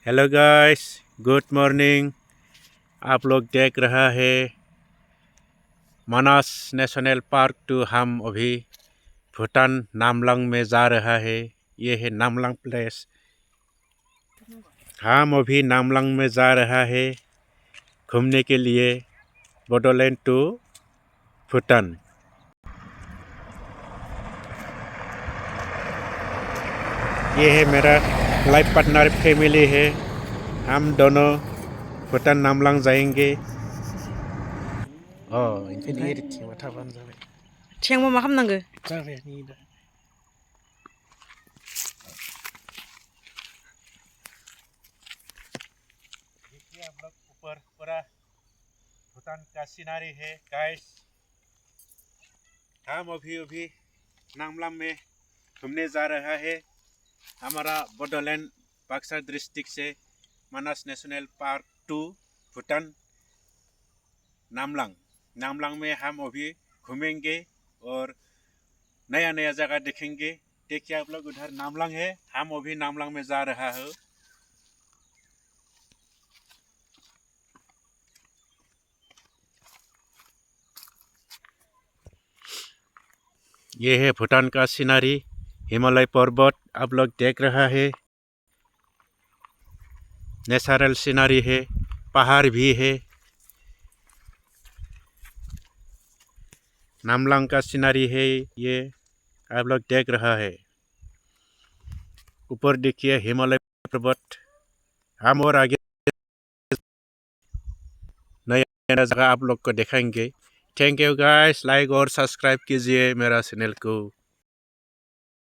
Hello guys, good morning. आप लोग देख रहा है मानस नेशनल पार्क टू। हम अभी भूटान नामलांग में जा रहा है। ये है नामलांग प्लेस। हम अभी नामलांग में जा रहा है घूमने के लिए, बोडोलैंड टू भूटान। ये है मेरा लाइफ पार्टनर फैमिली है। हम दोनों भूटान नामलांग जाएंगे। इनफायनो एरिथिं थाबानो जाबाय। थिंबा मा खालामनांगो? जाबाय नै दा। देखिए आप लोग ऊपर पूरा भूटान का सीनरी है गाइस। हम अभी नामलांग में घूमने जा रहा है। हमारा बोडोलैंड बक्सर डिस्ट्रिक्ट से मानस नेशनल पार्क टू भूटान नामलांग में हम अभी घूमेंगे और नया नया जगह देखेंगे। देखिए आप लोग, उधर नामलांग है, हम अभी नामलांग में जा रहा है। ये है भूटान का सीनरी, हिमालय पर्वत आप लोग देख रहा है। नेचुरल सीनरी है, पहाड़ भी है। नामलांग का सीनरी है ये, आप लोग देख रहा है। ऊपर देखिए हिमालय पर्वत। हम और आगे नया जगह आप लोग को दिखाएंगे। थैंक यू गाइस, लाइक और सब्सक्राइब कीजिए मेरा चैनल को।